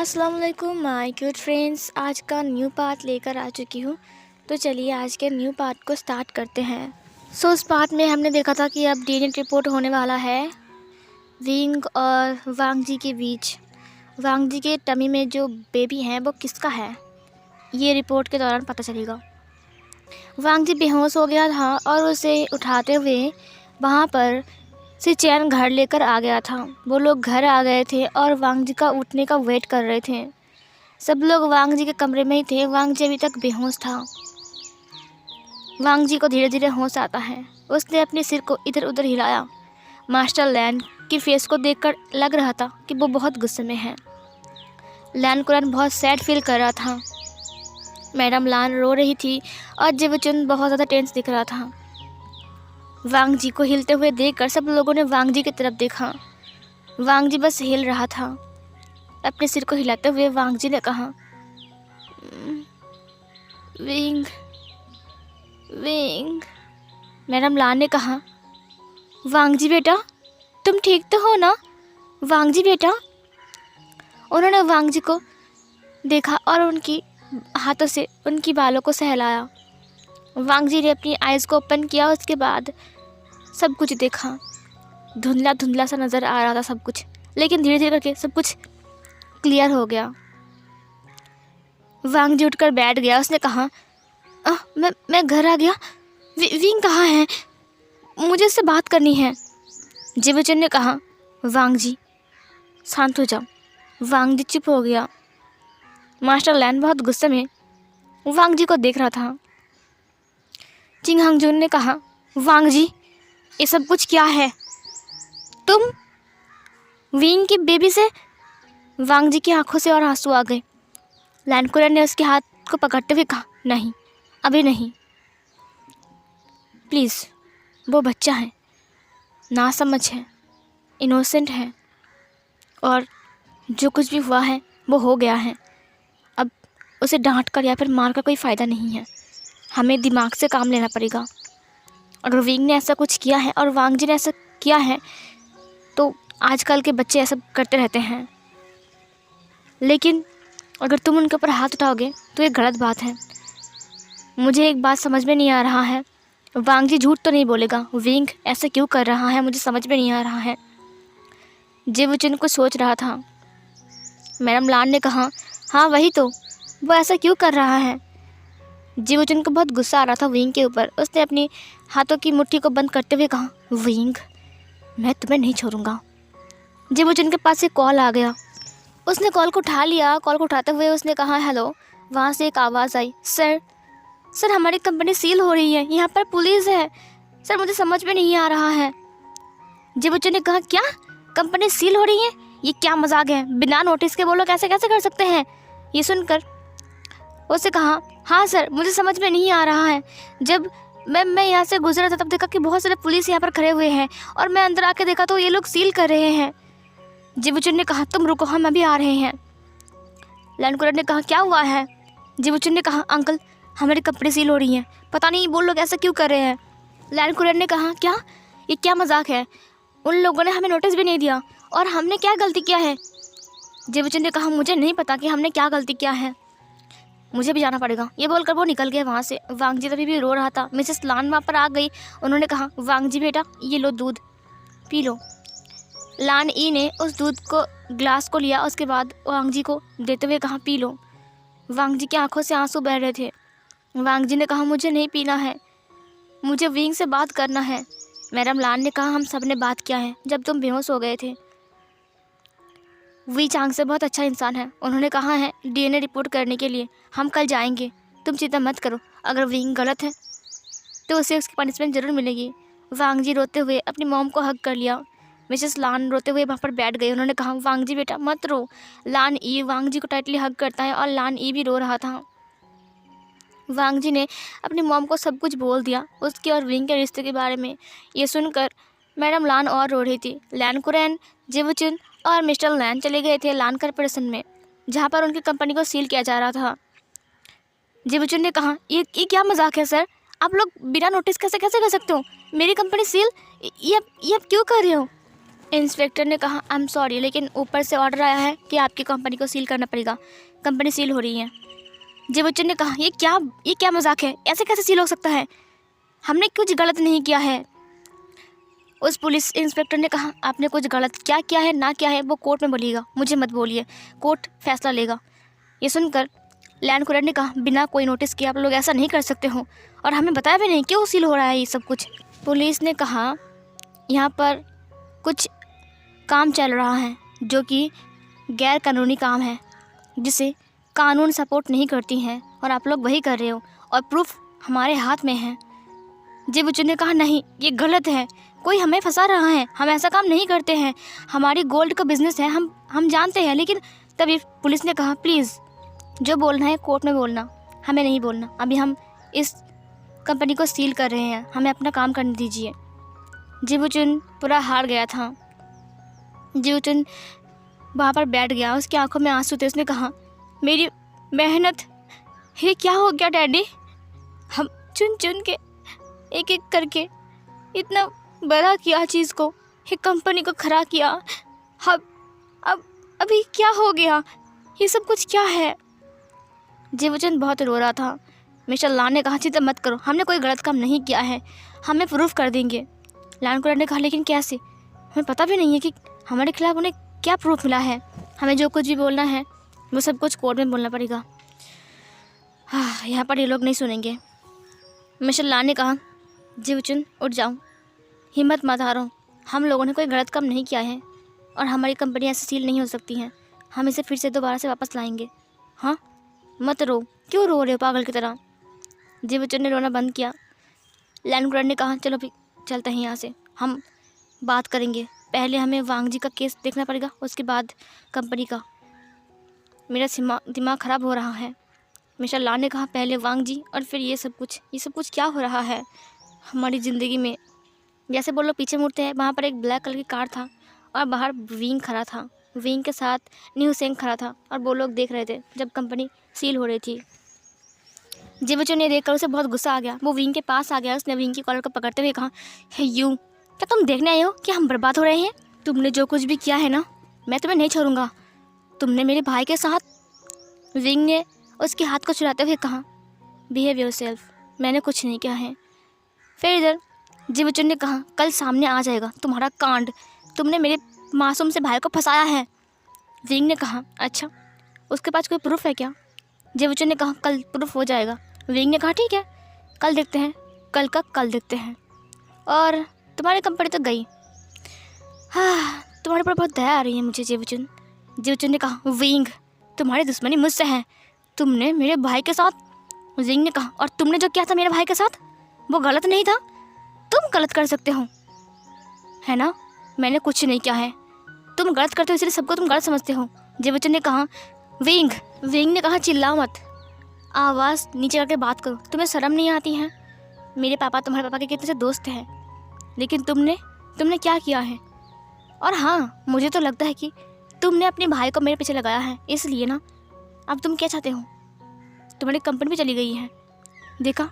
अस्सलाम वालेकुम my cute friends. आज का न्यू पार्ट लेकर आ चुकी हूँ। तो चलिए आज के न्यू पार्ट को स्टार्ट करते हैं। उस पार्ट में हमने देखा था कि अब डीएनए रिपोर्ट होने वाला है विंग और वांग जी के बीच। वांग जी के टमी में जो बेबी है वो किसका है, ये रिपोर्ट के दौरान पता चलेगा। वांग जी बेहोश हो गया था और उसे उठाते हुए वहाँ पर से चैन घर लेकर आ गया था। वो लोग घर आ गए थे और वांग जी का उठने का वेट कर रहे थे। सब लोग वांग जी के कमरे में ही थे। वांग जी अभी तक बेहोश था। वांग जी को धीरे धीरे होश आता है। उसने अपने सिर को इधर उधर हिलाया। मास्टर लैन की फेस को देखकर लग रहा था कि वो बहुत गुस्से में है। लैन कुरान बहुत सैड फील कर रहा था। मैडम लान रो रही थी और जिवचुन बहुत ज़्यादा टेंस दिख रहा था। वांग जी को हिलते हुए देखकर सब लोगों ने वांग जी की तरफ देखा। वांग जी बस हिल रहा था। अपने सिर को हिलाते हुए वांग जी ने कहा, विंग विंग। मैडम लान ने कहा, वांग जी बेटा तुम ठीक तो हो ना? वांग जी बेटा। उन्होंने वांग जी को देखा और उनकी हाथों से उनकी बालों को सहलाया। वांग जी ने अपनी आइज़ को ओपन किया। उसके बाद सब कुछ देखा। धुंधला धुंधला सा नज़र आ रहा था सब कुछ, लेकिन धीरे धीरे करके सब कुछ क्लियर हो गया। वांग जी उठकर बैठ गया। उसने कहा, मैं घर आ गया। विंग कहाँ है? मुझे उससे बात करनी है। जिवचन ने कहा, वांग जी शांत हो जाओ। वांग जी चुप हो गया। मास्टर लैन बहुत गुस्से में वांग जी को देख रहा था। चिंग हंगजून ने कहा, वांग जी ये सब कुछ क्या है? तुम विंग की बेबी से? वांग जी की आंखों से और आंसू आ गए। लैनकुरन ने उसके हाथ को पकड़ते हुए कहा, नहीं अभी नहीं, प्लीज़। वो बच्चा है, नासमझ है, इनोसेंट है, और जो कुछ भी हुआ है वो हो गया है। अब उसे डांट कर या फिर मार कर कोई फ़ायदा नहीं है। हमें दिमाग से काम लेना पड़ेगा। अगर विंग ने ऐसा कुछ किया है और वांग जी ने ऐसा किया है तो आजकल के बच्चे ऐसा करते रहते हैं, लेकिन अगर तुम उनके ऊपर हाथ उठाओगे तो ये गलत बात है। मुझे एक बात समझ में नहीं आ रहा है, वांग जी झूठ तो नहीं बोलेगा। विंग ऐसा क्यों कर रहा है मुझे समझ में नहीं आ रहा है। जिवचुन को सोच रहा था। मैडम लान ने कहा, हाँ वही तो, वो ऐसा क्यों कर रहा है। जिवचुन को बहुत गुस्सा आ रहा था विंग के ऊपर। उसने अपनी हाथों की मुट्ठी को बंद करते हुए कहा, विंग मैं तुम्हें नहीं छोड़ूंगा। जिवचुन के पास एक कॉल आ गया। उसने कॉल को उठा लिया। कॉल को उठाते हुए उसने कहा, हेलो। वहाँ से एक आवाज़ आई, सर हमारी कंपनी सील हो रही है, यहाँ पर पुलिस है। सर मुझे समझ में नहीं आ रहा है। जिवचुन ने कहा, क्या कंपनी सील हो रही है? ये क्या मजाक है? बिना नोटिस के वो लोग कैसे कैसे कर सकते हैं? ये सुनकर उसने कहा, हाँ सर मुझे समझ में नहीं आ रहा है। जब मैं यहाँ से गुजरा था तब देखा कि बहुत सारे पुलिस यहाँ पर खड़े हुए हैं और मैं अंदर आके देखा तो ये लोग सील कर रहे हैं। जिवचुन ने कहा, तुम रुको हम अभी आ रहे हैं। लैनकुरन ने कहा, क्या हुआ है? जिवचुन ने कहा, अंकल हमारी कंपनी सील हो रही है, पता नहीं वो लोग ऐसा क्यों कर रहे हैं। लैनकुरन ने कहा, क्या ये क्या मजाक है? उन लोगों ने हमें नोटिस भी नहीं दिया और हमने क्या गलती किया है? जिवचुन ने कहा, मुझे नहीं पता कि हमने क्या गलती किया है, मुझे भी जाना पड़ेगा। ये बोलकर वो निकल गया वहाँ से। वांग जी तभी भी रो रहा था। मिसेस लान वहाँ पर आ गई। उन्होंने कहा, वांग जी बेटा ये लो दूध पी लो। लान ई ने उस दूध को ग्लास को लिया। उसके बाद वांग जी को देते हुए कहा, पी लो। वांग जी की आंखों से आंसू बह रहे थे। वांग जी ने कहा, मुझे नहीं पीना है, मुझे विंग से बात करना है। मैडम लान ने कहा, हम सब ने बात किया है जब तुम बेहोश हो गए थे। वी चांग से बहुत अच्छा इंसान है, उन्होंने कहा है डीएनए रिपोर्ट करने के लिए। हम कल जाएंगे, तुम चिंता मत करो। अगर विंग गलत है तो उसे उसकी पनिशमेंट ज़रूर मिलेगी। वांग जी रोते हुए अपनी मॉम को हग कर लिया। मिसेस लान रोते हुए वहाँ पर बैठ गई। उन्होंने कहा, वांग जी बेटा मत रो। लान ई वांग जी को टाइटली हग करता है और लान ई भी रो रहा था। वांग जी ने अपनी मॉम को सब कुछ बोल दिया उसके और विंग के रिश्ते के बारे में। ये सुनकर मैडम लान और रो रही थी। लैनकुरैन, जिवचुन और मिस्टर लैन चले गए थे लान कॉर्पोरेशन में, जहाँ पर उनकी कंपनी को सील किया जा रहा था। जिवचुन ने कहा, ये क्या मजाक है सर? आप लोग बिना नोटिस कैसे कैसे कर सकते हो? मेरी कंपनी सील? ये आप क्यों कर रहे हो? इंस्पेक्टर ने कहा आई एम सॉरी, लेकिन ऊपर से ऑर्डर आया है कि आपकी कंपनी को सील करना पड़ेगा, कंपनी सील हो रही है। जय बच्चन ने कहा ये क्या मजाक है, ऐसे कैसे सील हो सकता है, हमने कुछ गलत नहीं किया है। उस पुलिस इंस्पेक्टर ने कहा आपने कुछ गलत क्या किया है ना किया है वो कोर्ट में बोलिएगा, मुझे मत बोलिए, कोर्ट फैसला लेगा। ये सुनकर लैंड कुरियर ने कहा बिना कोई नोटिस किए आप लोग ऐसा नहीं कर सकते हो, और हमें बताया भी नहीं क्यों सील हो रहा है ये सब कुछ। पुलिस ने कहा यहाँ पर कुछ काम चल रहा है जो कि गैर कानूनी काम है, जिसे कानून सपोर्ट नहीं करती हैं, और आप लोग वही कर रहे हो और प्रूफ हमारे हाथ में है। जय बच्चन ने कहा नहीं ये गलत है, कोई हमें फंसा रहा है, हम ऐसा काम नहीं करते हैं, हमारी गोल्ड का बिजनेस है, हम जानते हैं। लेकिन तभी पुलिस ने कहा प्लीज़ जो बोलना है कोर्ट में बोलना, हमें नहीं बोलना, अभी हम इस कंपनी को सील कर रहे हैं, हमें अपना काम करने दीजिए। जय बच्चन पूरा हार गया था। जय बच्चन वहाँ पर बैठ गया, उसकी आंखों में आंसू थे। उसने कहा मेरी मेहनत, ये क्या हो गया डैडी, हम चुन चुन के एक एक करके इतना बड़ा किया चीज़ को, ये कंपनी को खरा किया, अब अभी क्या हो गया, ये सब कुछ क्या है। जय बच्चन बहुत रो रहा था। मिस्टर लान ने कहा चिंता मत करो, हमने कोई गलत काम नहीं किया है, हमें प्रूफ कर देंगे। लैंड कुरियर ने कहा लेकिन कैसे, हमें पता भी नहीं है कि हमारे खिलाफ उन्हें क्या प्रूफ मिला है, हमें जो कुछ भी बोलना है वो सब कुछ कोर्ट में बोलना पड़ेगा। हाँ, यहाँ पर ये लोग नहीं सुनेंगे। मिस्टर लान ने कहा जय बच्चन उठ जाओ, हिम्मत मत हारो, हम लोगों ने कोई गलत काम नहीं किया है और हमारी कंपनी ऐसे सील नहीं हो सकती हैं, हम इसे फिर से दोबारा से वापस लाएंगे। हाँ मत रो, क्यों रो रहे हो पागल की तरह। जय बच्चन ने रोना बंद किया। लैंड कुरियर ने कहा चलो चलते हैं यहाँ से, हम बात करेंगे, पहले हमें वांग जी का केस देखना पड़ेगा, उसके बाद कंपनी का। मेरा दिमाग ख़राब हो रहा है। मिस्टर लान ने कहा पहले वांग जी और फिर ये सब कुछ क्या हो रहा है हमारी ज़िंदगी में। जैसे बोलो पीछे मुड़ते हैं, वहाँ पर एक ब्लैक कलर की कार था और बाहर विंग खड़ा था, विंग के साथ न्यू सेंग खड़ा था, और वो लोग देख रहे थे जब कंपनी सील हो रही थी। जय बच्चन ने देखकर उसे बहुत गुस्सा आ गया, वो विंग के पास आ गया, उसने विंग की कॉलर को पकड़ते हुए कहा हे यू, क्या तुम देखने आए हो कि हम बर्बाद हो रहे हैं, तुमने जो कुछ भी किया है ना मैं तुम्हें नहीं छोड़ूंगा, तुमने मेरे भाई के साथ। विंग ने उसके हाथ को छुड़ाते हुए कहा बिहेव योरसेल्फ, मैंने कुछ नहीं किया है। फिर इधर जय बच्चन ने कहा कल सामने आ जाएगा तुम्हारा कांड, तुमने मेरे मासूम से भाई को फंसाया है। विंग ने कहा अच्छा उसके पास कोई प्रूफ है क्या। जय बच्चन ने कहा कल प्रूफ हो जाएगा। विंग ने कहा ठीक है कल देखते हैं, कल का कल देखते हैं। और तुम्हारी कंपनी तो गई। हाँ तुम्हारे पर बहुत दया आ रही है मुझे जय बच्चन। जय बच्चन ने कहा विंग तुम्हारी दुश्मनी मुझसे है, तुमने मेरे भाई के साथ। विंग ने कहा और तुमने जो किया था मेरे भाई के साथ वो गलत नहीं था, तुम गलत कर सकते हो है ना, मैंने कुछ नहीं किया है, तुम गलत करते हो इसलिए सबको तुम गलत समझते हो। जय बच्चन ने कहा विंग ने कहा चिल्लाओ मत, आवाज़ नीचे करके बात करो, तुम्हें शर्म नहीं आती है। मेरे पापा तुम्हारे पापा के कितने से दोस्त हैं, लेकिन तुमने क्या किया है। और हाँ मुझे तो लगता है कि तुमने अपने भाई को मेरे पीछे लगाया है, इसलिए ना अब तुम क्या चाहते हो, तुम्हारी कंपनी भी चली गई है। देखा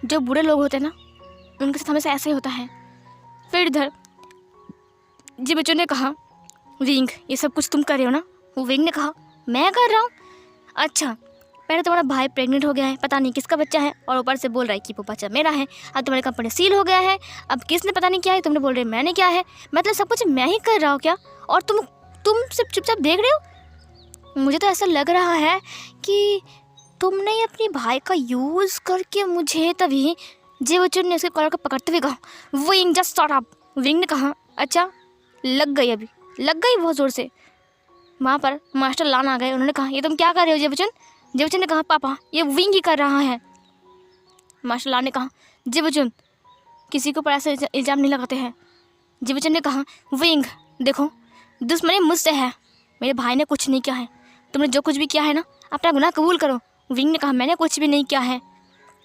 जो बुरे लोग होते हैं ना उनके साथ हमेशा ऐसा ही होता है। फिर इधर जय बच्चन ने कहा विंग ये सब कुछ तुम कर रहे हो ना। वो विंग ने कहा मैं कर रहा हूँ, अच्छा पहले तुम्हारा भाई प्रेग्नेंट हो गया है, पता नहीं किसका बच्चा है, और ऊपर से बोल रहा है कि वो बच्चा मेरा है। अब तुम्हारी कंपनी सील हो गया है, अब किसने पता नहीं क्या है, तुमने बोल रहे मैंने क्या है, मतलब सब कुछ मैं ही कर रहा हूँ क्या, और तुम सिर्फ चुपचाप देख रहे हो। मुझे तो ऐसा लग रहा है कि तुमने अपने भाई का यूज़ करके मुझे। तभी जय बच्चन ने उसके कॉलर को पकड़ते हुए कहा wing just shut up. Wing ने कहा अच्छा लग गई, अभी लग गई बहुत ज़ोर से। वहाँ पर मास्टर लान आ गए, उन्होंने कहा ये तुम क्या कर रहे हो जय बच्चन। जय बच्चन ने कहा पापा ये विंग ही कर रहा है। मास्टर लान ने कहा जय बच्चन किसी को पर ऐसे इल्ज़ाम नहीं लगाते हैं। जय बच्चन ने कहा विंग देखो दुश्मनी मुझसे है, मेरे भाई ने कुछ नहीं किया है, तुमने जो कुछ भी किया है ना अपना गुनाह कबूल करो। विंग ने कहा मैंने कुछ भी नहीं किया है।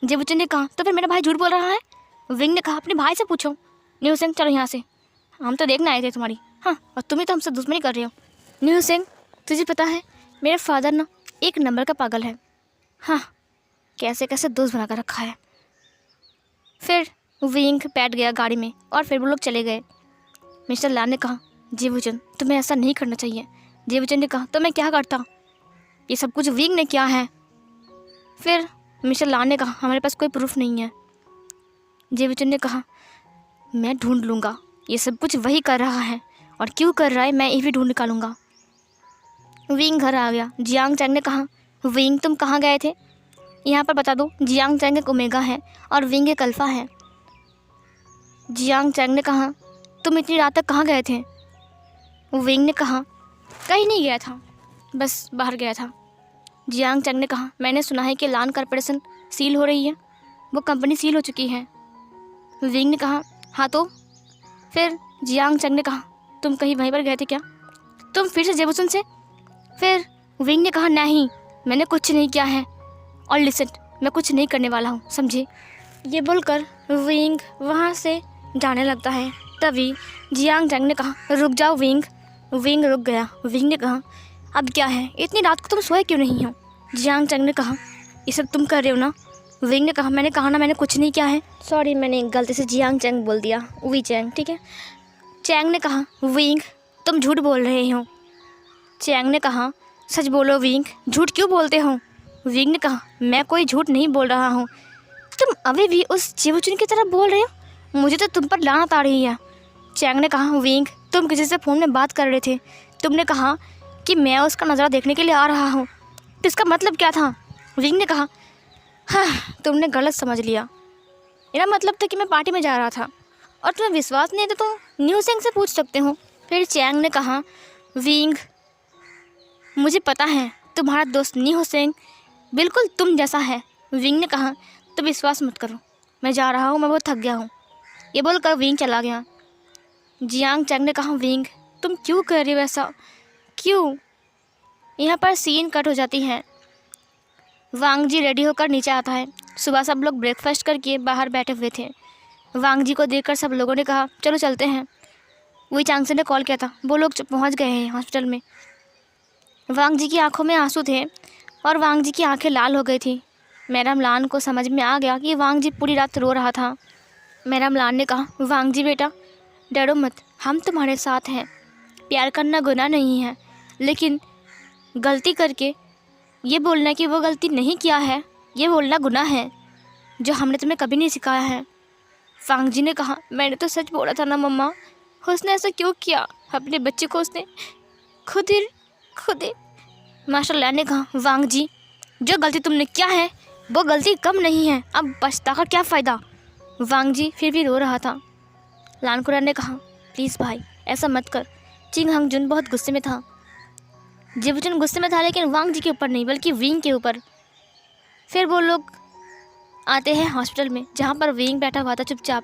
जय बच्चन ने कहा तो फिर मेरा भाई झूठ बोल रहा है। विंग ने कहा अपने भाई से पूछो। न्यू सेंग चलो यहाँ से, हम तो देखने आए थे तुम्हारी, हाँ और तुम्हें तो हमसे दुश्मनी कर रहे हो। न्यू सेंग तुझे पता है मेरे फादर ना एक नंबर का पागल है, हाँ कैसे कैसे दोस्त बना कर रखा है। फिर विंग बैठ गया गाड़ी में और फिर वो लोग चले गए। मिस्टर लान ने कहा जेबुचन, तुम्हें ऐसा नहीं करना चाहिए। जेबुचन ने कहा, तो मैं क्या करता? ये सब कुछ विंग ने किया है। फिर मिस्टर लान ने कहा, हमारे पास कोई प्रूफ नहीं है। जेबुचन ने कहा, मैं ढूंढ लूँगा, ये सब कुछ वही कर रहा है और क्यों कर रहा है मैं ये भी ढूंढ निकालूंगा। विंग घर आ गया। जियांग चैंग ने कहा, विंग तुम कहाँ गए थे? यहाँ पर बता दो, जियांग चैंग एक ओमेगा है और विंग एक अल्फ़ा है। जियांग चैंग ने कहा, तुम इतनी रात तक कहाँ गए थे? विंग ने कहा, कहीं नहीं गया था, बस बाहर गया था। जियांग चैंग ने कहा, मैंने सुना है कि लान कॉर्पोरेशन सील हो रही है, वो कंपनी सील हो चुकी है। विंग ने कहा, हाँ तो? फिर जियांग चैंग ने कहा, तुम कहीं वहीं पर गए थे क्या? तुम फिर से जेबुचन से? फिर विंग ने कहा, नहीं, मैंने कुछ नहीं किया है और लिसन, मैं कुछ नहीं करने वाला हूँ, समझे? ये बोलकर विंग वहाँ से जाने लगता है। तभी जियांग चैंग ने कहा, रुक जाओ विंग। विंग रुक गया। विंग ने कहा, अब क्या है, इतनी रात को तुम सोए क्यों नहीं हो? जियांग चैंग ने कहा, ये सब तुम कर रहे हो ना? विंग ने कहा, मैंने कहा ना मैंने कुछ नहीं किया है। सॉरी, मैंने गलती से जियांग चैंग बोल दिया, वी चैंग, ठीक है। चैंग ने कहा, विंग तुम झूठ बोल रहे हो। चैंग ने कहा, सच बोलो विंग, झूठ क्यों बोलते हो? विंग ने कहा, मैं कोई झूठ नहीं बोल रहा हूँ, तुम अभी भी उस जेबुचन की तरह बोल रहे हो, मुझे तो तुम पर लानत आ रही है। चैंग ने कहा, विंग तुम किसी से फ़ोन में बात कर रहे थे, तुमने कहा कि मैं उसका नज़ारा देखने के लिए आ रहा हूँ, तो इसका मतलब क्या था? विंग ने कहा, हाँ तुमने गलत समझ लिया, मेरा मतलब था कि मैं पार्टी में जा रहा था और तुम्हें विश्वास नहीं है तो न्यू सेंग से पूछ सकते हो। फिर चैंग ने कहा, विंग मुझे पता है तुम्हारा दोस्त न्यू सेंग बिल्कुल तुम जैसा है। विंग ने कहा, तो विश्वास मत करो, मैं जा रहा हूँ, मैं बहुत थक गया हूँ। ये बोलकर विंग चला गया। जियांग चैंग ने कहा, विंग तुम क्यों कर रहे हो ऐसा, क्यों? यहाँ पर सीन कट हो जाती है। वांग जी रेडी होकर नीचे आता है। सुबह सब लोग ब्रेकफास्ट करके बाहर बैठे हुए थे। वांग जी को देखकर सब लोगों ने कहा, चलो चलते हैं। वही चांगसे ने कॉल किया था, वो लोग पहुँच गए हैं हॉस्पिटल में। वांग जी की आंखों में आंसू थे और वांग जी की आंखें लाल हो गई थी। मैडम लान को समझ में आ गया कि वांग जी पूरी रात रो रहा था। मैडम लान ने कहा, वांग जी बेटा डरो मत, हम तुम्हारे साथ हैं। प्यार करना गुनाह नहीं है, लेकिन गलती करके ये बोलना कि वो गलती नहीं किया है, ये बोलना गुनाह है, जो हमने तुम्हें कभी नहीं सिखाया है। वांग जी ने कहा, मैंने तो सच बोला था ना मम्मा, उसने ऐसा क्यों किया? अपने बच्चे को उसने खुद ही। मास्टर लान ने कहा, वांग जी जो गलती तुमने किया है वो गलती कम नहीं है, अब पछता कर क्या फ़ायदा? वांग जी फिर भी रो रहा था। लान कुरान ने कहा, प्लीज़ भाई ऐसा मत कर। चिंग हंग जुन बहुत गुस्से में था। जेबुचन गुस्से में था, लेकिन वांग जी के ऊपर नहीं बल्कि विंग के ऊपर। फिर वो लोग आते हैं हॉस्पिटल में, जहाँ पर विंग बैठा हुआ था चुपचाप।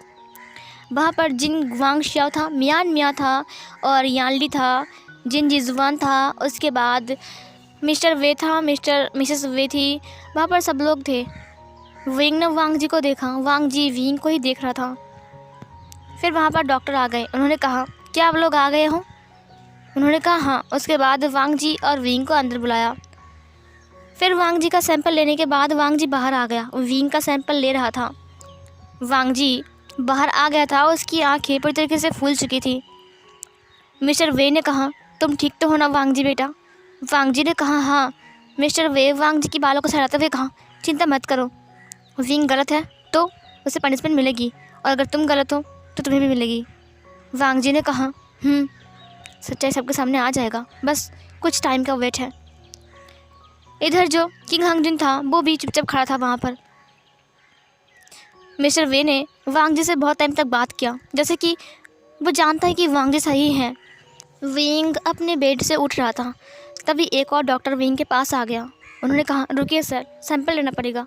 वहाँ पर जिन ग्वांग शियाओ था, मियान मिया था और यानली था, जिन जिजुआन था, उसके बाद मिस्टर वे था, मिसेस वे थी। वहाँ पर सब लोग थे। विंग ने वांग जी को देखा, वांग जी विंग को ही देख रहा था। फिर वहाँ पर डॉक्टर आ गए। उन्होंने कहा, क्या आप लोग आ गए हो? उन्होंने कहा, हाँ। उसके बाद वांग जी और विंग को अंदर बुलाया। फिर वांग जी का सैंपल लेने के बाद वांग जी बाहर आ गया। विंग का सैंपल ले रहा था। वांग जी बाहर आ गया था, उसकी आंखें पूरी तरीके से फूल चुकी थी। मिस्टर वे ने कहा, तुम ठीक तो हो ना वांग जी बेटा? वांग जी ने कहा, हाँ। मिस्टर वे वांग जी की बालों को सहलाते हुए कहा, चिंता मत करो, विंग गलत है तो उसे पनिशमेंट मिलेगी और अगर तुम गलत हो तो तुम्हें भी मिलेगी। वांग जी ने कहा, सच्चाई सबके सामने आ जाएगा, बस कुछ टाइम का वेट है। इधर जो किंग हंगजुन था वो भी चुपचाप खड़ा था वहाँ पर। मिस्टर वे ने वांग जी से बहुत टाइम तक बात किया, जैसे कि वो जानता है कि वांग जी सही है। विंग अपने बेड से उठ रहा था, तभी एक और डॉक्टर विंग के पास आ गया। उन्होंने कहा, रुकिए सर, सैंपल लेना पड़ेगा।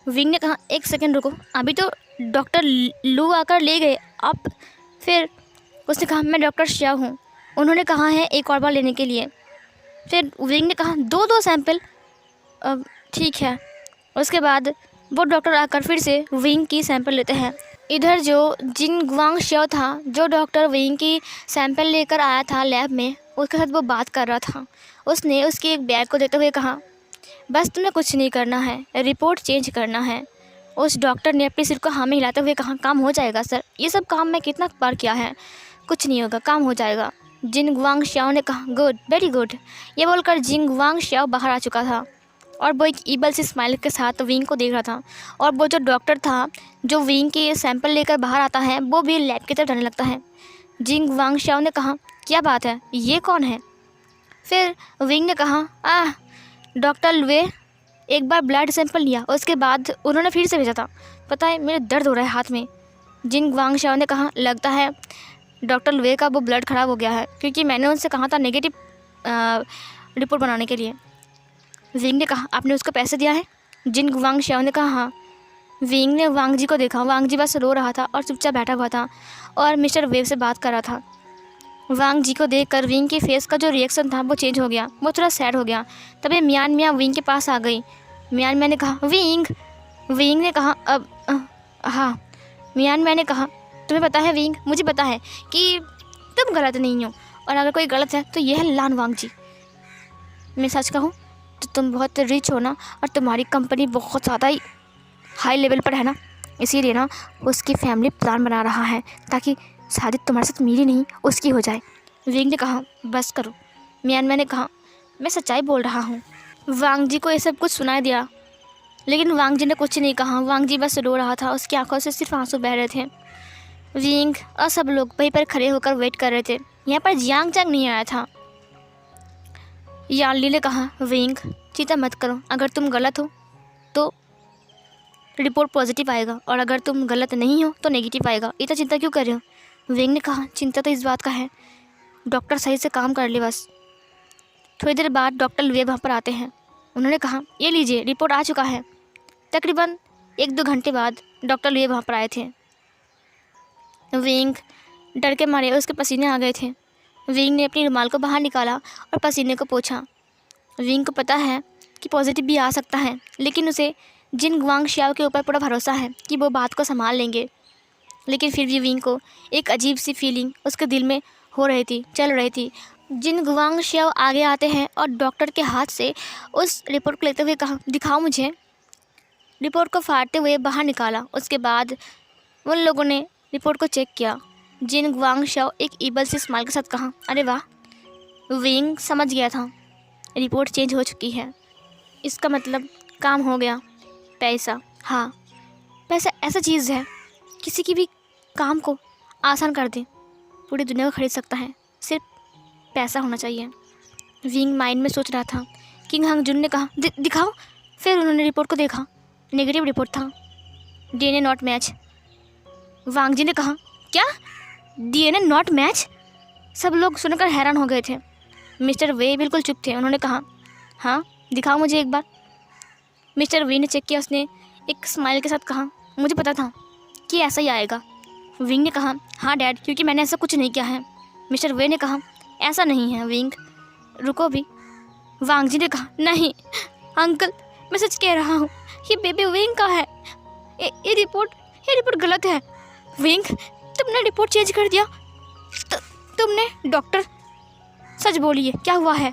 विंग ने कहा, एक सेकंड रुको, अभी तो डॉक्टर लू आकर ले गए आप। फिर उसने कहा, मैं डॉक्टर शिया हूँ, उन्होंने कहा है एक और बार लेने के लिए। फिर विंग ने कहा, दो सैंपल, ठीक है। उसके बाद वो डॉक्टर आकर फिर से विंग की सैंपल लेते हैं। इधर जो जिन ग्वांग शियाओ था, जो डॉक्टर विंग की सैंपल लेकर आया था लैब में, उसके साथ वो बात कर रहा था। उसने उसके एक बैग को देते हुए कहा, बस तुम्हें कुछ नहीं करना है, रिपोर्ट चेंज करना है। उस डॉक्टर ने अपने सिर को हाँ में हिलाते हुए कहा, काम हो जाएगा सर, ये सब काम मैं कितना बार किया है, कुछ नहीं होगा, काम हो जाएगा। जिन गुआंग श्याओ ने कहा, गुड, वेरी गुड। ये बोलकर जिन गुआंग श्याओ बाहर आ चुका था और वो एक ईबल से स्माइल के साथ विंग को देख रहा था। और वो जो डॉक्टर था जो विंग के सैंपल लेकर बाहर आता है, वो भी लैब की तरफ जाने लगता है। जिन गुआंग श्याओ ने कहा, क्या बात है, ये कौन है? फिर विंग ने कहा, डॉक्टर लुए एक बार ब्लड सैंपल लिया, उसके बाद उन्होंने फिर से भेजा था। पता है मेरे दर्द हो रहा है हाथ में। जिन गुआंग श्याओ ने कहा, लगता है डॉक्टर लुए का वो ब्लड ख़राब हो गया है, क्योंकि मैंने उनसे कहा था नेगेटिव रिपोर्ट बनाने के लिए। विंग ने कहा, आपने उसको पैसे दिया है? जिन गुआंग श्याओ ने कहा, हाँ। विंग ने वांग जी को देखा। वांग जी बस रो रहा था और चुपचाप बैठा हुआ था और मिस्टर वेव से बात कर रहा था। वांग जी को देखकर विंग के फेस का जो रिएक्शन था वो चेंज हो गया, वो थोड़ा सैड हो गया। तभी मियान मियाँ विंग के पास आ गई। मियान मियाँ ने कहा, विंग। विंग ने कहा, हाँ। मियान मियाँ ने कहा, तुम्हें पता है विंग, मुझे पता है कि तुम गलत नहीं हो, और अगर कोई गलत है तो यह है लान वांग जी। मैं सच कहूँ तो तुम बहुत रिच हो ना, और तुम्हारी कंपनी बहुत ज़्यादा ही हाई लेवल पर है ना, इसीलिए ना उसकी फैमिली प्लान बना रहा है ताकि शादी तुम्हारे साथ मेरी नहीं उसकी हो जाए। विंग ने कहा, बस करो। मियान मियाँ ने कहा, मैं सच्चाई बोल रहा हूँ। वांग जी को ये सब कुछ सुनाई दिया, लेकिन वांग जी ने कुछ नहीं कहा। वांग जी बस रो रहा था, उसकी आंखों से सिर्फ आंसू बह रहे थे। विंग और सब लोग वहीं पर खड़े होकर वेट कर रहे थे। यहाँ पर जियांग चैंग नहीं आया था। यानली ने कहा, विंग चिंता मत करो, अगर तुम गलत हो तो रिपोर्ट पॉजिटिव आएगा, और अगर तुम गलत नहीं हो तो नेगेटिव आएगा। इतना चिंता क्यों कर रहे हो? विंग ने कहा, चिंता तो इस बात का है, डॉक्टर सही से काम कर ले बस। थोड़ी देर बाद डॉक्टर लुए वहाँ पर आते हैं। उन्होंने कहा, ये लीजिए, रिपोर्ट आ चुका है। तकरीबन 1-2 घंटे बाद डॉक्टर लुए वहाँ पर आए थे। विंग डर के मारे उसके पसीने आ गए थे। विंग ने अपनी रुमाल को बाहर निकाला और पसीने को पोंछा। विंग को पता है कि पॉजिटिव भी आ सकता है, लेकिन उसे जिन गुआंग श्याओ के ऊपर पूरा भरोसा है कि वो बात को संभाल लेंगे। लेकिन फिर भी विंग को एक अजीब सी फीलिंग उसके दिल में हो रही थी, चल रही थी। जिन गुआंग श्याओ आगे आते हैं और डॉक्टर के हाथ से उस रिपोर्ट को लेते हुए कहा, दिखाओ मुझे। रिपोर्ट को फाड़ते हुए बाहर निकाला। उसके बाद उन लोगों ने रिपोर्ट को चेक किया। जिन गुआंग श्याओ एक ईबल से स्माइल के साथ कहा, अरे वाह। विंग समझ गया था रिपोर्ट चेंज हो चुकी है, इसका मतलब काम हो गया। पैसा, हाँ, पैसा ऐसा चीज़ है किसी की भी काम को आसान कर दे, पूरी दुनिया को खरीद सकता है, सिर्फ पैसा होना चाहिए। विंग माइंड में सोच रहा था। किंग हांग जुन ने कहा, दिखाओ। फिर उन्होंने रिपोर्ट को देखा, नेगेटिव रिपोर्ट था, डीएनए नॉट मैच। वांग जी ने कहा, क्या डीएनए नॉट मैच? सब लोग सुनकर हैरान हो गए थे। मिस्टर वे बिल्कुल चुप थे। उन्होंने कहा, हाँ दिखाओ मुझे एक बार। मिस्टर वे ने चेक किया। उसने एक स्माइल के साथ कहा, मुझे पता था कि ऐसा ही आएगा। विंग ने कहा, हाँ डैड, क्योंकि मैंने ऐसा कुछ नहीं किया है। मिस्टर वे ने कहा, ऐसा नहीं है विंग, रुको भी। वांग जी ने कहा, नहीं अंकल, मैं सच कह रहा हूँ, ये बेबी विंग का है। ये रिपोर्ट गलत है। विंग, तुमने रिपोर्ट चेंज कर दिया। तुमने डॉक्टर, सच बोलिए, क्या हुआ है?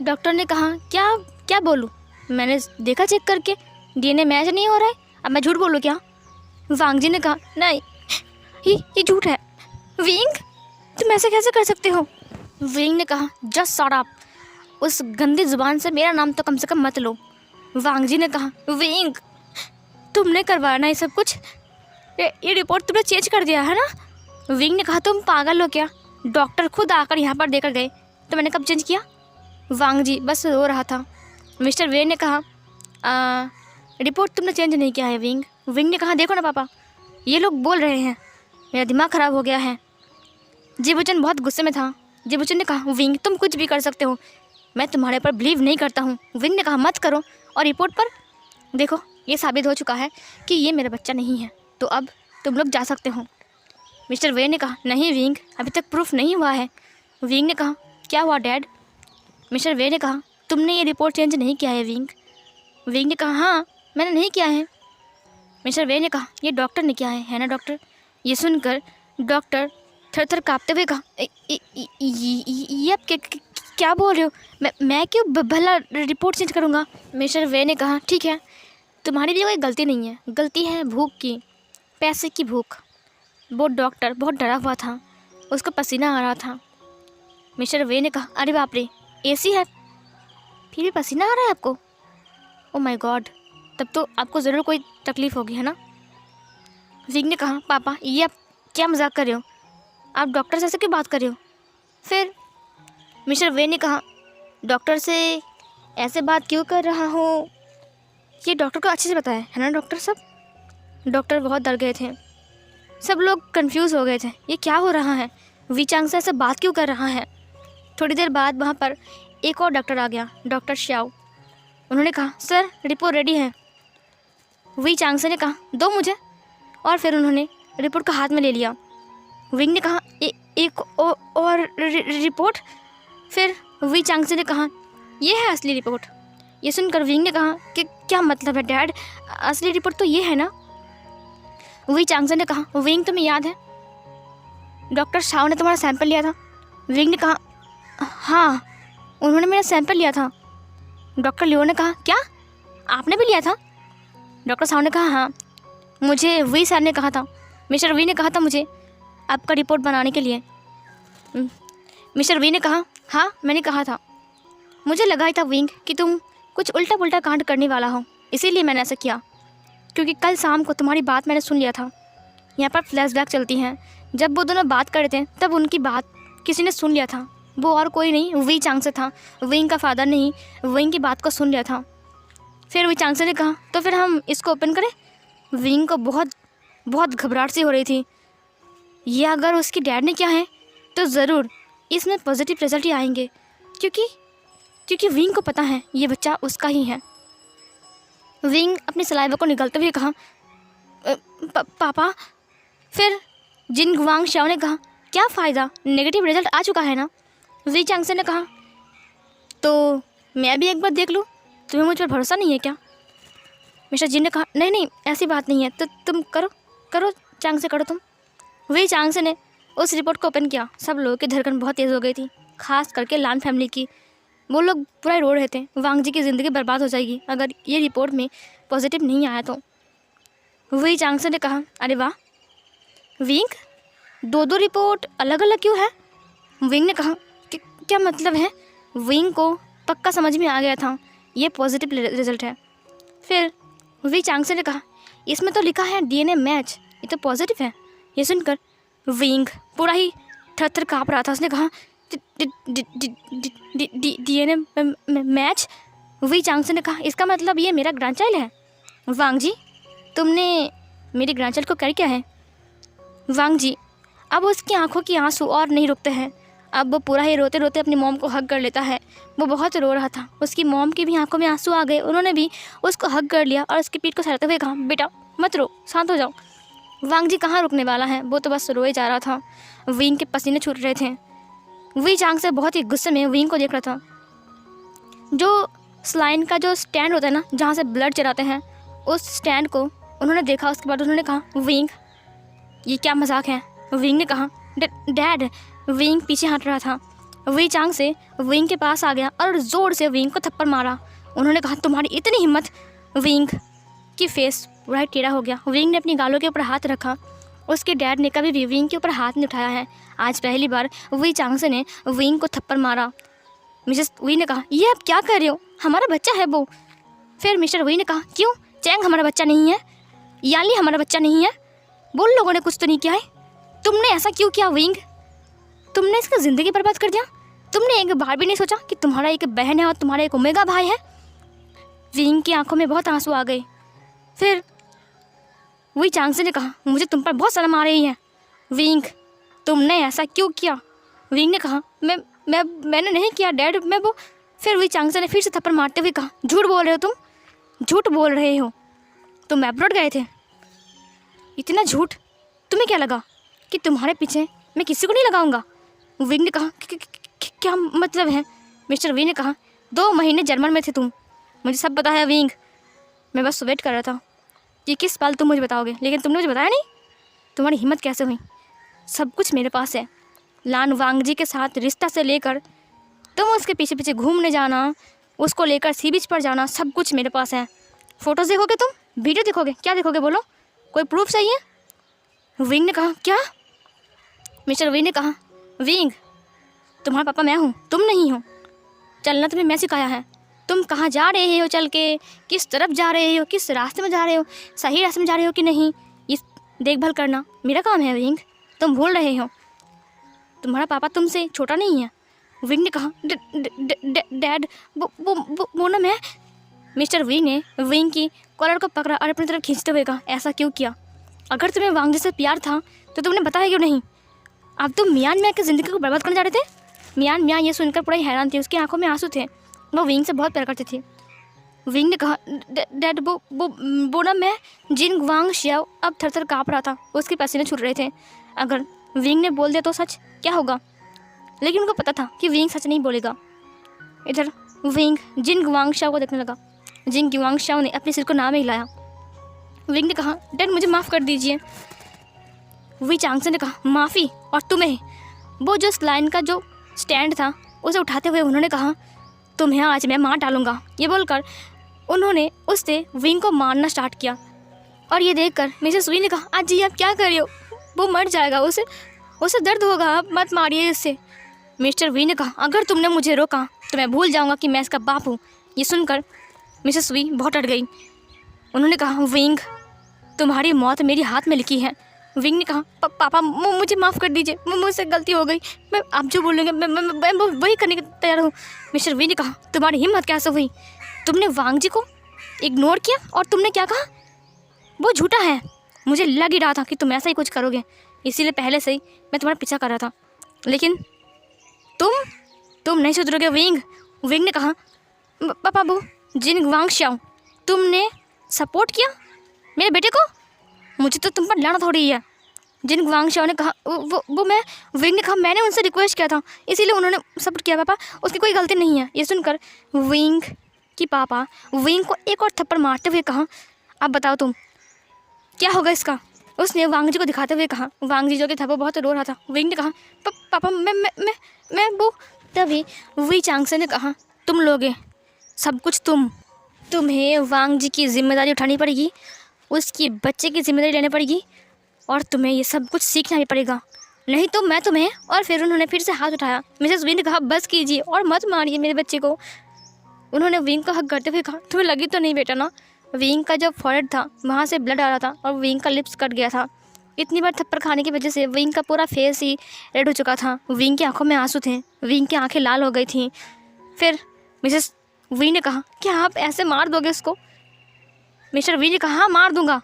डॉक्टर ने कहा, क्या बोलूँ, मैंने देखा चेक करके, डीएनए मैच नहीं हो रहा है, अब मैं झूठ बोलूँ क्या? वांग जी ने कहा, नहीं, ये झूठ है। विंग, तुम ऐसे कैसे कर सकते हो? विंग ने कहा, जस्ट शट अप, उस गंदी जुबान से मेरा नाम तो कम से कम मत लो। वांग जी ने कहा, विंग, तुमने करवाया ना ये सब कुछ, ये रिपोर्ट तुमने चेंज कर दिया है ना? विंग ने कहा, तुम पागल हो क्या? डॉक्टर खुद आकर यहाँ पर देकर गए, तो मैंने कब चेंज किया? वांग जी बस रो रहा था। मिस्टर वे ने कहा, रिपोर्ट तुमने चेंज नहीं किया है विंग। विंग ने कहा, देखो ना पापा, ये लोग बोल रहे हैं, मेरा दिमाग ख़राब हो गया है। जिबुचन बहुत गुस्से में था। जिबुचन ने कहा, विंग तुम कुछ भी कर सकते हो, मैं तुम्हारे पर बिलीव नहीं करता हूँ। विंग ने कहा, मत करो, और रिपोर्ट पर देखो, ये साबित हो चुका है कि ये मेरा बच्चा नहीं है, तो अब तुम लोग जा सकते हो। मिस्टर वे ने कहा, नहीं विंग, अभी तक प्रूफ नहीं हुआ है। विंग ने कहा, क्या हुआ डैड? मिस्टर वे ने कहा, तुमने ये रिपोर्ट चेंज नहीं किया है विंग। विंग ने कहा, हाँ मैंने नहीं किया है। मिस्टर वे ने कहा, ये डॉक्टर ने किया है ना डॉक्टर? ये सुनकर डॉक्टर थर काँपते हुए कहा, ये आप क्या बोल रहे हो? मैं क्यों भला रिपोर्ट चेंज करूँगा? मिस्टर वे ने कहा, ठीक है, तुम्हारी भी कोई गलती नहीं है, गलती है भूख की, पैसे की भूख। वो डॉक्टर बहुत डरा हुआ था, उसको पसीना आ रहा था। मिस्टर वे ने कहा, अरे बाप रे, एसी है फिर भी पसीना आ रहा है आपको? ओ माय गॉड, तब तो आपको ज़रूर कोई तकलीफ़ होगी, है ना? विंग ने कहा, पापा ये आप क्या मजाक कर रहे हो? आप डॉक्टर से ऐसे क्यों बात कर रहे हो? फिर मिस्टर वे ने कहा, डॉक्टर से ऐसे बात क्यों कर रहा हूँ, ये डॉक्टर को अच्छे से पता है ना डॉक्टर साहब? डॉक्टर बहुत डर गए थे, सब लोग कंफ्यूज हो गए थे, ये क्या हो रहा है, वी चांग से ऐसे बात क्यों कर रहा है? थोड़ी देर बाद वहाँ पर एक और डॉक्टर आ गया, डॉक्टर श्याओ। उन्होंने कहा, सर रिपोर्ट रेडी है। वी चांग से ने कहा, दो मुझे, और फिर उन्होंने रिपोर्ट को हाथ में ले लिया। विंग ने कहा, एक और रिपोर्ट? फिर वी चांग से ने कहा, ये है असली रिपोर्ट। ये सुनकर विंग ने कहा कि क्या मतलब है डैड, असली रिपोर्ट तो ये है ना? वी चांग से ने कहा, विंग तुम्हें याद है डॉक्टर शाओ ने तुम्हारा सैंपल लिया था? विंग ने कहा, हाँ उन्होंने मेरा सैंपल लिया था। डॉक्टर लियो ने कहा, क्या आपने भी लिया था? डॉक्टर शाओ ने कहा, हाँ मुझे वी सर ने कहा था, मिस्टर वी ने कहा था मुझे आपका रिपोर्ट बनाने के लिए। मिस्टर वी ने कहा, हाँ मैंने कहा था, मुझे लगा ही था विंग कि तुम कुछ उल्टा पुल्टा कांड करने वाला हो, इसीलिए मैंने ऐसा किया, क्योंकि कल शाम को तुम्हारी बात मैंने सुन लिया था। यहाँ पर फ्लैशबैक चलती हैं, जब वो दोनों बात कर रहे थे तब उनकी बात किसी ने सुन लिया था, वो और कोई नहीं वी चांग से था, विंग का फादर नहीं विंग की बात को सुन लिया था। फिर वी चांग से ने कहा, तो फिर हम इसको ओपन करें? विंग को बहुत घबराहट सी हो रही थी, ये अगर उसकी डैड ने किया है तो ज़रूर इसमें पॉजिटिव रिजल्ट ही आएंगे, क्योंकि विंग को पता है ये बच्चा उसका ही है। विंग अपनी सलाइवा को निगलते हुए कहा, पापा। फिर जिन गुआंग शाओ ने कहा, क्या फ़ायदा, नेगेटिव रिजल्ट आ चुका है ना? वी चांग से ने कहा, तो मैं भी एक बार देख लूँ, तुम्हें मुझ पर भरोसा नहीं है क्या? मिस्टर जिन ने कहा, नहीं ऐसी बात नहीं है, तो तुम करो चांग से करो तुम। वी चांग से ने उस रिपोर्ट को ओपन किया। सब लोगों की धड़कन बहुत तेज़ हो गई थी, खास करके लान फैमिली की। वो लोग पूरा रो रहे थे, वांग जी की ज़िंदगी बर्बाद हो जाएगी अगर ये रिपोर्ट में पॉजिटिव नहीं आया तो। वी चांग से ने कहा, अरे वाह विंग, दो रिपोर्ट अलग अलग क्यों है? विंग ने कहा, क्या मतलब है? विंग को पक्का समझ में आ गया था ये पॉजिटिव रिजल्ट है। फिर वी चांग से ने कहा, इसमें तो लिखा है डीएनए मैच, ये तो पॉजिटिव है। ये सुनकर विंग पूरा ही थर काँप रहा था। उसने कहा, डीएनए मैच? वी चांग से ने कहा, इसका मतलब ये मेरा ग्रैंडचाइल्ड है। वांग जी, तुमने मेरे ग्रैंडचाइल्ड को क्या किया है? वांग जी, अब उसकी आंखों की आंसू और नहीं रुकते हैं, अब वो पूरा ही रोते रोते अपनी मॉम को हग कर लेता है। वो बहुत रो रहा था, उसकी मॉम की भी आंखों में आंसू आ गए, उन्होंने भी उसको हग कर लिया और उसकी पीठ को सहलाते हुए कहा, बेटा मत रो, शांत हो जाओ। वांग जी कहाँ रुकने वाला है, वो तो बस रोए जा रहा था। विंग के पसीने छूट रहे थे। वी चांग से बहुत ही गुस्से में विंग को देख रहा था। जो स्लाइन का जो स्टैंड होता है ना, जहाँ से ब्लड चढ़ाते हैं, उस स्टैंड को उन्होंने देखा। उसके बाद उन्होंने कहा, विंग ये क्या मजाक है? विंग ने कहा, डैड। विंग पीछे हट रहा था। वी चांग से विंग के पास आ गया और ज़ोर से विंग को थप्पड़ मारा। उन्होंने कहा, तुम्हारी इतनी हिम्मत? विंग की फेस पूरा टेढ़ा हो गया। विंग ने अपनी गालों के ऊपर हाथ रखा। उसके डैड ने कभी भी विंग के ऊपर हाथ नहीं उठाया है, आज पहली बार वी चांग से ने विंग को थप्पड़ मारा। मिसेस वी ने कहा, ये आप क्या कर रहे हो, हमारा बच्चा है वो। फिर मिस्टर वी ने कहा, क्यों चैंग हमारा बच्चा नहीं है, याली हमारा बच्चा नहीं है, वो लोगों ने कुछ तो नहीं किया है, तुमने ऐसा क्यों किया विंग? तुमने इसका ज़िंदगी बर्बाद कर दिया। तुमने एक बार भी नहीं सोचा कि तुम्हारा एक बहन है और तुम्हारा एक ओमेगा भाई है। विंग की आंखों में बहुत आंसू आ गए। फिर वी चांग से ने कहा, मुझे तुम पर बहुत शर्म आ रही है विंग, तुमने ऐसा क्यों किया? विंग ने कहा, मैंने नहीं किया डैड, मैं वो। फिर वी चांग से ने फिर से थप्पड़ मारते हुए कहा, झूठ बोल रहे हो तुम, झूठ बोल रहे हो, तुम एब्रॉड गए थे। इतना झूठ, तुम्हें क्या लगा कि तुम्हारे पीछे मैं किसी को नहीं लगाऊंगा? विंग ने कहा, क्या मतलब है? मिस्टर वी ने कहा, 2 महीने जर्मन में थे तुम, मुझे सब पता है विंग, मैं बस वेट कर रहा था कि किस पल तुम मुझे बताओगे, लेकिन तुमने मुझे बताया नहीं। तुम्हारी हिम्मत कैसे हुई? सब कुछ मेरे पास है। लान वांग जी के साथ रिश्ता से लेकर तुम उसके पीछे पीछे घूमने जाना, उसको लेकर सी बीच पर जाना, सब कुछ मेरे पास है। फ़ोटोज़ देखोगे तुम, वीडियो देखोगे, क्या देखोगे बोलो, कोई प्रूफ चाहिए? विंग ने कहा, क्या? मिस्टर वी ने कहा, विंग तुम्हारा पापा मैं हूँ, तुम नहीं हो। चलना तुम्हें मैं सिखाया है। तुम कहाँ जा रहे हो, चल के किस तरफ जा रहे हो, किस रास्ते में जा रहे हो, सही रास्ते में जा रहे हो कि नहीं, ये देखभाल करना मेरा काम है विंग। तुम भूल रहे हो, तुम्हारा पापा तुमसे छोटा नहीं है। विंग ने कहा डैड वो ना मैं। मिस्टर विंग ने विंग की कॉलर को पकड़ा और अपनी तरफ खींचते हुए कहा, ऐसा क्यों किया? अगर तुम्हें वांग जी से प्यार था तो तुमने बताया क्यों नहीं? अब तुम मियान मियाँ की ज़िंदगी को बर्बाद करने जा रहे थे। मियान मियाँ ये सुनकर पूरा हैरान थे, उसकी आंखों में आंसू थे। वो विंग से बहुत प्यार करते थे। विंग ने कहा डैड वो ना मैं। जिन वांग शियाओ अब थर थर काँप रहा था, उसके पसीने छूट रहे थे। अगर विंग ने बोल दिया तो सच क्या होगा? लेकिन उनको पता था कि विंग सच नहीं बोलेगा। इधर विंग जिन गुआंग शाओ को देखने लगा। जिन गुआंग शाओ ने अपने सिर को ना में हिलाया। विंग ने कहा डैड मुझे माफ़ कर दीजिए। वी चांगसन ने कहा माफ़ी और तुम्हें? वो जो स्लाइन का जो स्टैंड था उसे उठाते हुए उन्होंने कहा तुम्हें आज मैं मार डालूंगा। ये बोलकर उन्होंने उससे विंग को मारना स्टार्ट किया। और ये देखकर मिसेस वी ने कहा आज जी आप क्या कर रहे हो, वो मर जाएगा, उसे दर्द होगा, आप मत मारिए इससे। मिस्टर वी ने कहा अगर तुमने मुझे रोका तो मैं भूल जाऊंगा कि मैं इसका बाप हूँ। ये सुनकर मिसेस वी बहुत डर गई। उन्होंने कहा विंग तुम्हारी मौत मेरी हाथ में लिखी है। विंग ने कहा पापा मुझे माफ़ कर दीजिए, मुझसे गलती हो गई, मैं आप जो बोलेंगे मैं वही करने के तैयार हूँ। मिस्टर वी ने कहा तुम्हारी हिम्मत कैसे हुई? तुमने वांग जी को इग्नोर किया और तुमने क्या कहा? वो झूठा है। मुझे लग ही रहा था कि तुम ऐसा ही कुछ करोगे, इसीलिए पहले से ही मैं तुम्हारा पीछा कर रहा था। लेकिन तुम नहीं सुधरोगे विंग। विंग ने कहा पापा वो जिन वांग शाओ तुमने सपोर्ट किया मेरे बेटे को, मुझे तो तुम पर लानत हो रही है। जिन वांग शाओ ने कहा वो मैं। विंग ने कहा मैंने उनसे रिक्वेस्ट किया था इसीलिए उन्होंने सपोर्ट किया पापा, उसकी कोई गलती नहीं है। ये सुनकर विंग की पापा विंग को एक और थप्पड़ मारते हुए कहा अब बताओ तुम क्या होगा इसका? उसने वांग जी को दिखाते हुए कहा। वांग जी जो कि था वो बहुत रो रहा था। विंग ने कहा पापा मैं वो। तभी वी चांगसे ने कहा तुम लोगे सब कुछ, तुम्हें वांग जी की जिम्मेदारी उठानी पड़ेगी, उसकी बच्चे की जिम्मेदारी लेनी पड़ेगी और तुम्हें ये सब कुछ सीखना भी पड़ेगा, नहीं तो मैं तुम्हें। और फिर उन्होंने फिर से हाथ उठाया। मिसेस विंग ने कहा बस कीजिए और मत मारिए मेरे बच्चे को। उन्होंने विंग का हक करते हुए कहा तुम्हें लगी तो नहीं बेटा ना? विंग का जो फॉरहेड था वहाँ से ब्लड आ रहा था और विंग का लिप्स कट गया था। इतनी बार थप्पड़ खाने की वजह से विंग का पूरा फेस ही रेड हो चुका था। विंग की आंखों में आंसू थे, विंग की आंखें लाल हो गई थीं। फिर मिसेस वी ने कहा क्या आप ऐसे मार दोगे उसको? मिस्टर वी ने कहा हाँ मार दूंगा,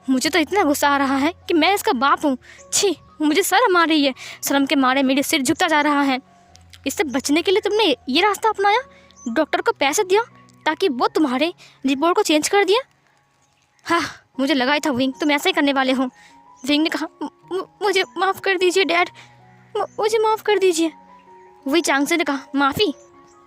मुझे तो इतना गुस्सा आ रहा है कि मैं इसका बाप हूँ। छी मुझे शर्म आ रही है, शर्म के मारे मेरे सिर झुकता जा रहा है। इससे बचने के लिए तुमने ये रास्ता अपनाया, डॉक्टर को पैसे दिया ताकि वो तुम्हारे रिपोर्ट को चेंज कर दिया। हाँ मुझे लगा ही था विंग तुम ऐसा ही करने वाले हो। विंग ने कहा मुझे माफ़ कर दीजिए डैड, मुझे माफ़ कर दीजिए। वी चांगसे ने कहा माफ़ी?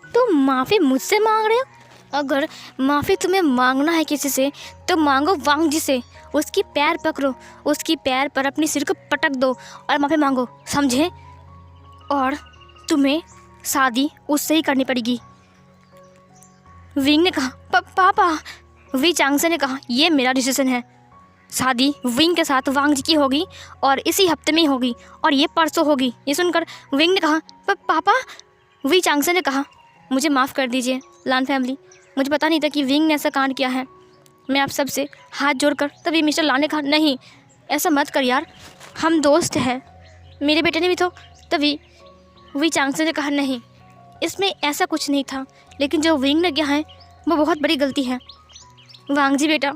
तुम माफ़ी मुझसे मांग रहे हो? अगर माफ़ी तुम्हें मांगना है किसी से तो मांगो वांग जी से। उसकी पैर पकड़ो, उसकी पैर पर अपनी सिर को पटक दो और माफ़ी मांगो, समझे? और तुम्हें शादी उससे ही करनी पड़ेगी। विंग ने कहा पापा। वी चांगसे ने कहा ये मेरा डिसीजन है, शादी विंग के साथ वांग जी की होगी और इसी हफ्ते में होगी और ये परसों होगी। ये सुनकर विंग ने कहा पापा। वी चांगसे ने कहा मुझे माफ़ कर दीजिए लान फैमिली, मुझे पता नहीं था कि विंग ने ऐसा कांड किया है। मैं आप सब से हाथ जोड़कर तभी मिस्टर लान ने कहा नहीं ऐसा मत कर यार, हम दोस्त हैं, मेरे बेटे ने भी तो। तभी वी चांगसे ने कहा नहीं इसमें ऐसा कुछ नहीं था, लेकिन जो विंग ने किया है वो बहुत बड़ी गलती है। वांग जी बेटा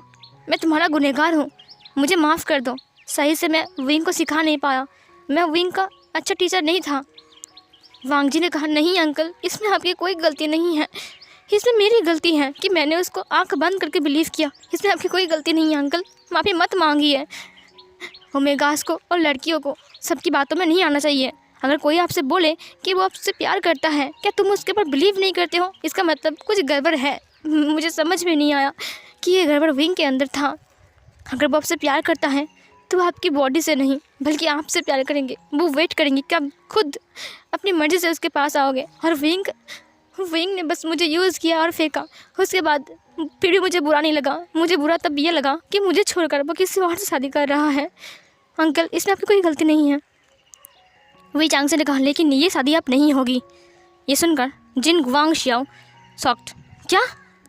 मैं तुम्हारा गुनहगार हूँ, मुझे माफ़ कर दो। सही से मैं विंग को सिखा नहीं पाया, मैं विंग का अच्छा टीचर नहीं था। वांग जी ने कहा नहीं अंकल इसमें आपकी कोई गलती नहीं है, इसमें मेरी गलती है कि मैंने उसको आंख बंद करके बिलीव किया, इसमें आपकी कोई गलती नहीं है अंकल, माफ़ी मत मांगिए। ओमेगास को और लड़कियों को सबकी बातों में नहीं आना चाहिए। अगर कोई आपसे बोले कि वो आपसे प्यार करता है, क्या तुम उसके ऊपर बिलीव नहीं करते हो? इसका मतलब कुछ गड़बड़ है। मुझे समझ में नहीं आया कि ये गड़बड़ विंग के अंदर था। अगर वो आपसे प्यार करता है तो आपकी बॉडी से नहीं बल्कि आपसे प्यार करेंगे, वो वेट करेंगे कि आप खुद अपनी मर्ज़ी से उसके पास आओगे। और विंग ने बस मुझे यूज़ किया और फेंका। उसके बाद फिर भी मुझे बुरा नहीं लगा, मुझे बुरा तब ये लगा कि मुझे छोड़कर वो किसी और से शादी कर रहा है। अंकल इसमें आपकी कोई गलती नहीं है। वही चांग से ने कहा लेकिन ये शादी अब नहीं होगी। ये सुनकर जिन गुआंग शियाओ शॉक्ड। क्या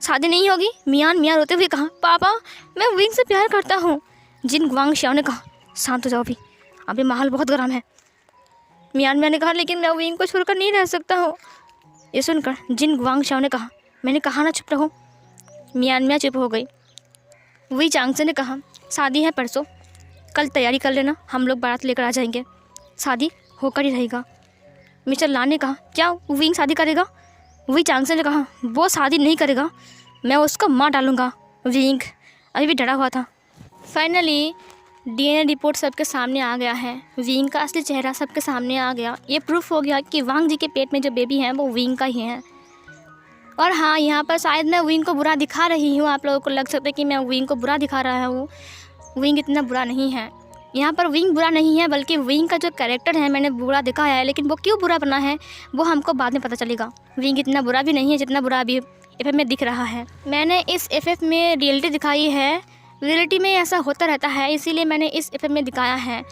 शादी नहीं होगी? मियाँ रोते हुए कहा पापा मैं विंग से प्यार करता हूँ। जिन गुआंग शियाओ ने कहा शांत हो जाओ अभी माहौल बहुत गर्म है। मियाँ ने कहा लेकिन मैं विंग को छोड़कर नहीं रह सकता हूँ। ये सुनकर जिन गुआंग शियाओ ने कहा मैंने कहा ना चुप रहो। मियाँ चुप हो गई। वही चांग से ने कहा शादी है परसों, कल तैयारी कर लेना, हम लोग बारात लेकर आ जाएंगे, शादी होकर ही रहेगा। मिस्टर लान ने कहा क्या विंग शादी करेगा? वही चांग से ने कहा वो शादी नहीं करेगा, मैं उसको मार डालूँगा। विंग अभी भी डरा हुआ था। फाइनली DNA रिपोर्ट सबके सामने आ गया है। विंग का असली चेहरा सबके सामने आ गया। ये प्रूफ हो गया कि वांग जी के पेट में जो बेबी है वो विंग का ही है। और हाँ, यहाँ पर शायद मैं विंग को बुरा दिखा रही हूँ, आप लोगों को लग सकता है कि मैं विंग को बुरा दिखा रहा हूँ। विंग इतना बुरा नहीं है। यहाँ पर विंग बुरा नहीं है, बल्कि विंग का जो कैरेक्टर है मैंने बुरा दिखाया है, लेकिन वो क्यों बुरा बना है वो हमको बाद में पता चलेगा। विंग इतना बुरा भी नहीं है जितना बुरा अभी FF में दिख रहा है। मैंने इस FF में रियलिटी दिखाई है, रियलिटी में ऐसा होता रहता है, इसीलिए मैंने इस FF में दिखाया है।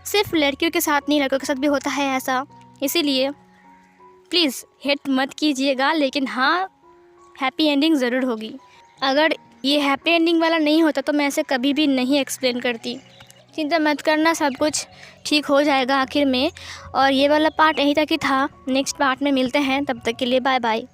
सिर्फ लड़कियों के साथ नहीं, लड़कों के साथ भी होता है ऐसा, इसीलिए प्लीज़ हेट मत कीजिएगा। लेकिन हाँ, हैप्पी एंडिंग ज़रूर होगी। अगर ये हैप्पी एंडिंग वाला नहीं होता तो मैं ऐसे कभी भी नहीं एक्सप्लेन करती। चिंता मत करना, सब कुछ ठीक हो जाएगा आखिर में। और ये वाला पार्ट यहीं तक ही था, नेक्स्ट पार्ट में मिलते हैं, तब तक के लिए बाय बाय।